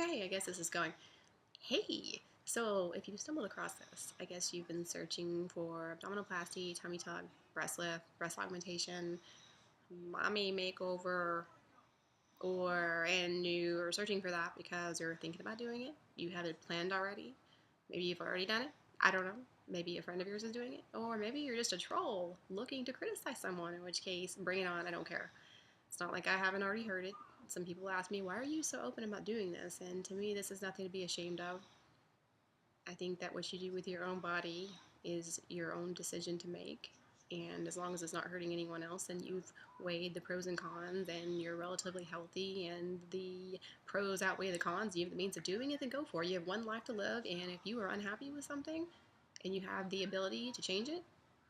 Okay, I guess this is going. Hey, so if you stumbled across this, I guess you've been searching for abdominoplasty, tummy tuck, breast lift, breast augmentation, mommy makeover, and you're searching for that because you're thinking about doing it. You have it planned already. Maybe you've already done it. I don't know. Maybe a friend of yours is doing it. Or maybe you're just a troll looking to criticize someone, in which case, bring it on. I don't care. It's not like I haven't already heard it. Some people ask me, why are you so open about doing this? And to me, this is nothing to be ashamed of. I think that what you do with your own body is your own decision to make. And as long as it's not hurting anyone else and you've weighed the pros and cons and you're relatively healthy and the pros outweigh the cons, you have the means of doing it, then go for it. You have one life to live, and if you are unhappy with something and you have the ability to change it,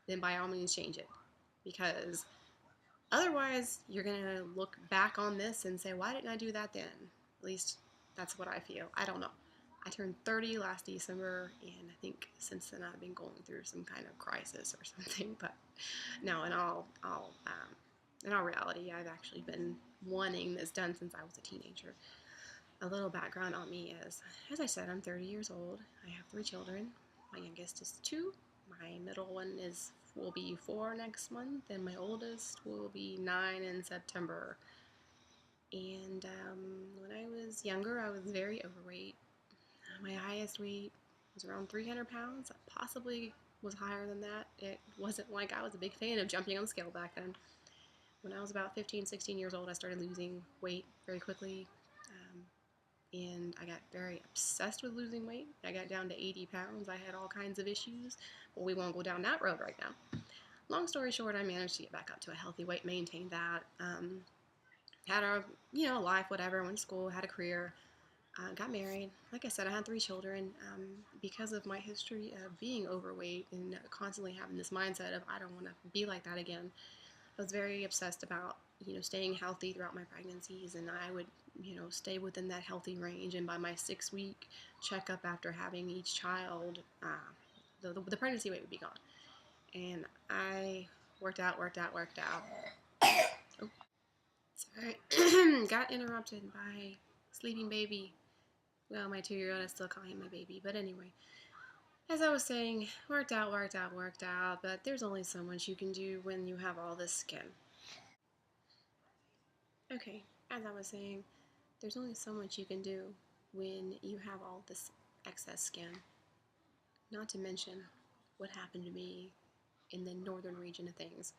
then by all means change it. Because otherwise, you're going to look back on this and say, why didn't I do that then? At least that's what I feel. I don't know. I turned 30 last December, and I think since then I've been going through some kind of crisis or something. But no, in all reality, I've actually been wanting this done since I was a teenager. A little background on me is, as I said, I'm 30 years old. I have three children. My youngest is two. My middle one is will be 4 next month, and my oldest will be 9 in September. And when I was younger, I was very overweight. My highest weight was around 300 pounds, possibly was higher than that. It wasn't like I was a big fan of jumping on the scale back then. When I was about 15, 16 years old, I started losing weight very quickly. And I got very obsessed with losing weight. I got down to 80 pounds. I had all kinds of issues. Well, we won't go down that road right now. Long story short, I managed to get back up to a healthy weight, maintained that. Had a life, whatever. Went to school, had a career, got married. Like I said, I had three children. Because of my history of being overweight and constantly having this mindset of I don't want to be like that again, I was very obsessed about staying healthy throughout my pregnancies, and I would stay within that healthy range. And by my 6 week checkup after having each child, the pregnancy weight would be gone. And I worked out, worked out, worked out. Oh, sorry, got interrupted by sleeping baby. Well, my 2-year-old, I still call him my baby, but anyway. As I was saying, worked out, worked out, worked out, but there's only so much you can do when you have all this skin. Okay, as I was saying, there's only so much you can do when you have all this excess skin. Not to mention what happened to me in the northern region of things.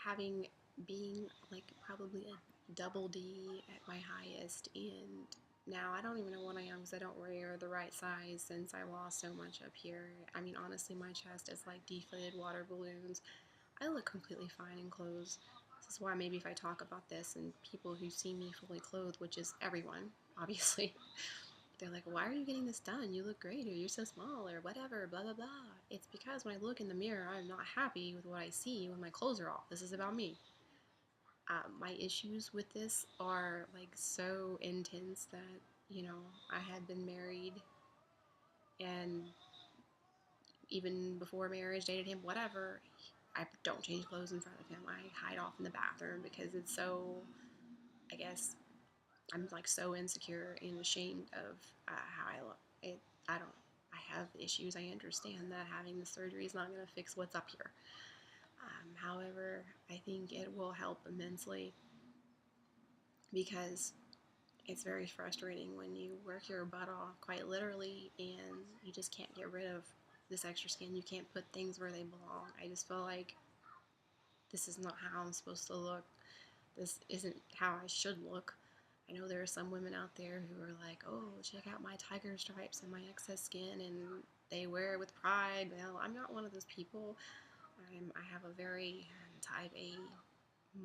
Having being like probably a double D at my highest, and now I don't even know what I am because I don't wear the right size since I lost so much up here. I mean, honestly, my chest is like deflated water balloons. I look completely fine in clothes. This is why maybe if I talk about this and people who see me fully clothed, which is everyone, obviously, they're like, why are you getting this done? You look great, or you're so small, or whatever, blah, blah, blah. It's because when I look in the mirror, I'm not happy with what I see when my clothes are off. This is about me. My issues with this are like so intense that, I had been married and even before marriage, dated him, whatever. I don't change clothes in front of him. I hide off in the bathroom because it's so, I guess, I'm like so insecure and ashamed of how I look. I don't, I have issues. I understand that having the surgery is not going to fix what's up here. However, I think it will help immensely because it's very frustrating when you work your butt off, quite literally, and you just can't get rid of this extra skin. You can't put things where they belong. I just feel like this is not how I'm supposed to look. This isn't how I should look. I know there are some women out there who are like, oh, check out my tiger stripes and my excess skin, and they wear it with pride. Well, I'm not one of those people. I have a very type A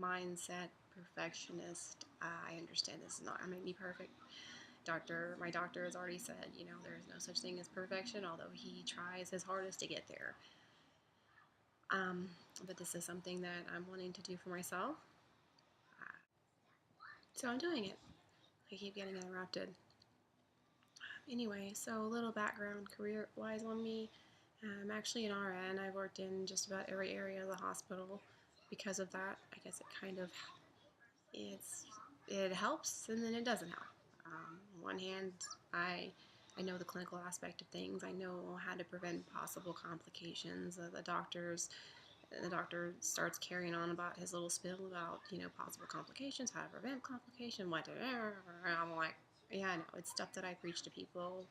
mindset, perfectionist. I understand this is not going to make me perfect. My doctor has already said, there is no such thing as perfection, although he tries his hardest to get there. But this is something that I'm wanting to do for myself. So I'm doing it. I keep getting interrupted. Anyway, so a little background career-wise on me. I'm actually an RN. I've worked in just about every area of the hospital. Because of that, I guess it helps and then it doesn't help. On one hand, I I know the clinical aspect of things. I know how to prevent possible complications. The doctor starts carrying on about his little spiel about possible complications, how to prevent complication, what to. I'm like, yeah, I know it's stuff that I preach to people.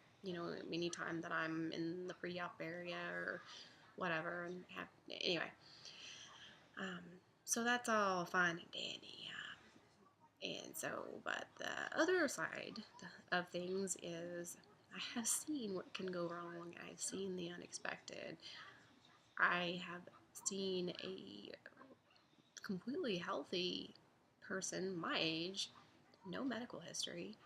Anytime that I'm in the pre-op area or whatever, and anyway. Um, so that's all fine and dandy. And so, but the other side of things is I have seen what can go wrong. I've seen the unexpected. I have seen a completely healthy person my age, no medical history,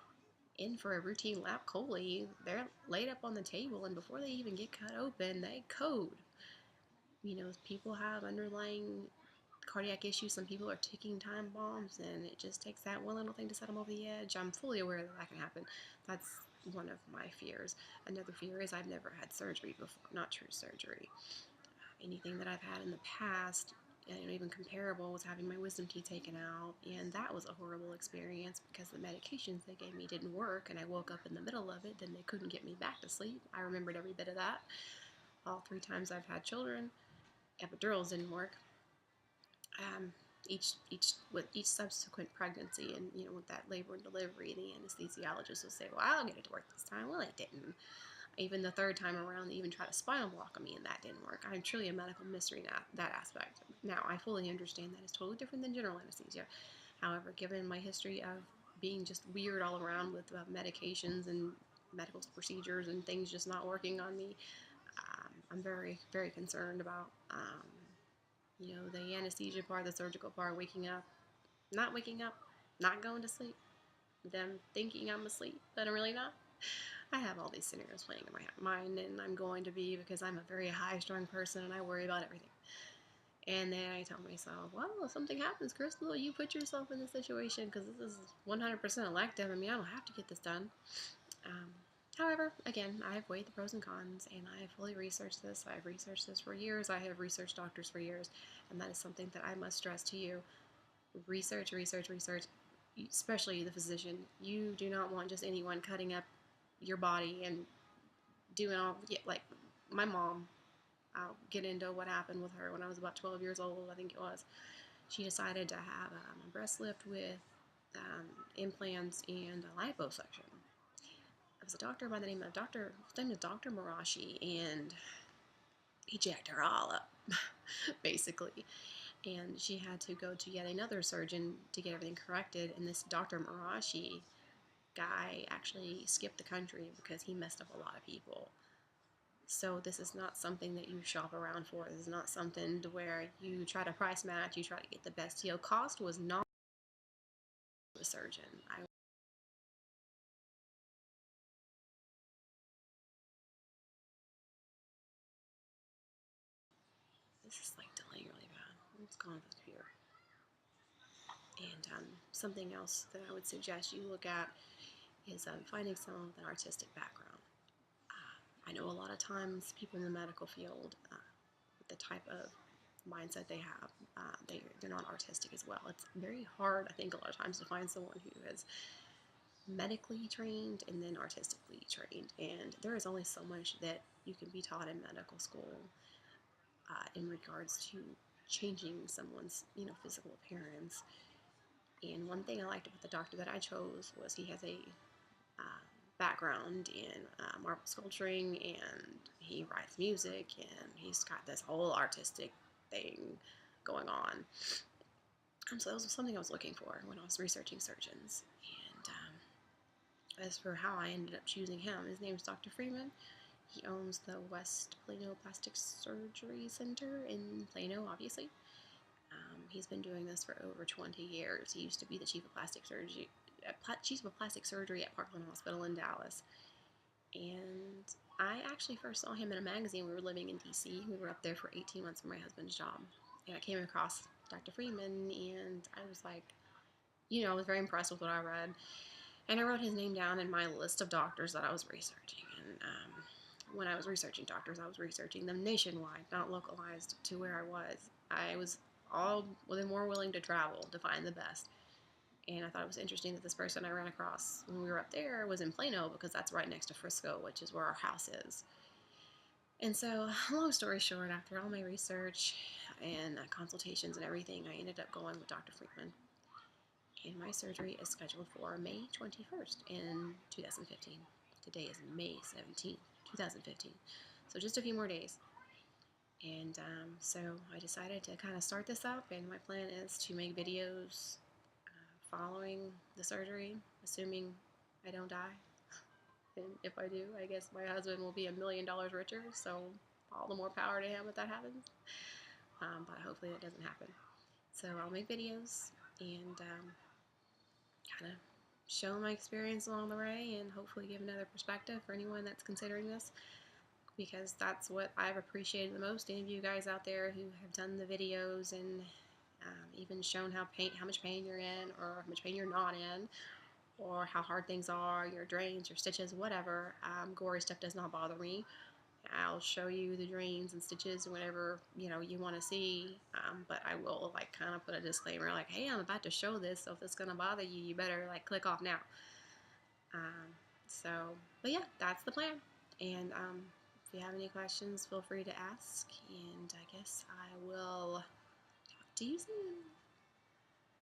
in for a routine lap chole. They're laid up on the table, and before they even get cut open, they code. People have underlying cardiac issues. Some people are ticking time bombs, and it just takes that one little thing to set them over the edge. I'm fully aware that that can happen. That's one of my fears. Another fear is I've never had surgery before, not true surgery. Anything that I've had in the past, even comparable, was having my wisdom teeth taken out, and that was a horrible experience because the medications they gave me didn't work, and I woke up in the middle of it. Then they couldn't get me back to sleep. I remembered every bit of that. All 3 times I've had children, epidurals didn't work. um, with each subsequent pregnancy, and with that labor and delivery, the anesthesiologist will say, "Well, I'll get it to work this time." Well, it didn't. Even the third time around, they even tried to spinal block me, and that didn't work. I'm truly a medical mystery in that aspect. Now, I fully understand that it's totally different than general anesthesia. However, given my history of being just weird all around with medications and medical procedures and things just not working on me, I'm very, very concerned about the anesthesia part, the surgical part, waking up, not going to sleep, them thinking I'm asleep, but I'm really not. I have all these scenarios playing in my mind, and I'm going to be, because I'm a very high-strung person and I worry about everything. And then I tell myself, well, if something happens, Crystal, you put yourself in this situation because this is 100% elective. I mean, I don't have to get this done. Um, However, again, I have weighed the pros and cons, and I have fully researched this. I've researched this for years. I have researched doctors for years, and that is something that I must stress to you. Research, research, research, especially the physician. You do not want just anyone cutting up your body and doing all, yeah, like my mom. I'll get into what happened with her when I was about 12 years old, I think it was. She decided to have a breast lift with implants and a liposuction. It was a doctor by the name of Dr. Marashi, and he jacked her all up, basically. And she had to go to yet another surgeon to get everything corrected. And this Dr. Marashi guy actually skipped the country because he messed up a lot of people. So this is not something that you shop around for. This is not something to where you try to price match, you try to get the best deal. Cost was not a surgeon. This is like delaying really bad. What's going on with the computer? And something else that I would suggest you look at is finding someone with an artistic background. I know a lot of times people in the medical field, with the type of mindset they have, they're not artistic as well. It's very hard, I think, a lot of times to find someone who is medically trained and then artistically trained. And there is only so much that you can be taught in medical school in regards to changing someone's physical appearance. And one thing I liked about the doctor that I chose was he has a uh, background in marble sculpturing, and he writes music, and he's got this whole artistic thing going on. So that was something I was looking for when I was researching surgeons. And as for how I ended up choosing him, his name is Dr. Freeman. He owns the West Plano Plastic Surgery Center in Plano, obviously. He's been doing this for over 20 years. He used to be the chief of plastic surgery at Parkland Hospital in Dallas. And I actually first saw him in a magazine. We were living in DC. We were up there for 18 months for my husband's job. And I came across Dr. Freeman, and I was like, I was very impressed with what I read. And I wrote his name down in my list of doctors that I was researching. And when I was researching doctors, I was researching them nationwide, not localized to where I was. I was all the more willing to travel to find the best. And I thought it was interesting that this person I ran across when we were up there was in Plano, because that's right next to Frisco, which is where our house is. And so, long story short, after all my research and consultations and everything, I ended up going with Dr. Freeman. And my surgery is scheduled for May 21st in 2015. Today is May 17th, 2015. So just a few more days. And so I decided to kind of start this up, and my plan is to make videos following the surgery, assuming I don't die. And if I do, I guess my husband will be $1 million richer, so all the more power to him if that happens. But hopefully that doesn't happen. So I'll make videos and kind of show my experience along the way, and hopefully give another perspective for anyone that's considering this, because that's what I've appreciated the most. Any of you guys out there who have done the videos and even shown how much pain you're in, or how much pain you're not in, or how hard things are, your drains, your stitches, whatever. Gory stuff does not bother me. I'll show you the drains and stitches whenever you want to see, but I will kind of put a disclaimer like, hey, I'm about to show this, so if it's gonna bother you, you better click off now. Um, so, but yeah, that's the plan. And if you have any questions, feel free to ask, and I guess I will talk to you soon.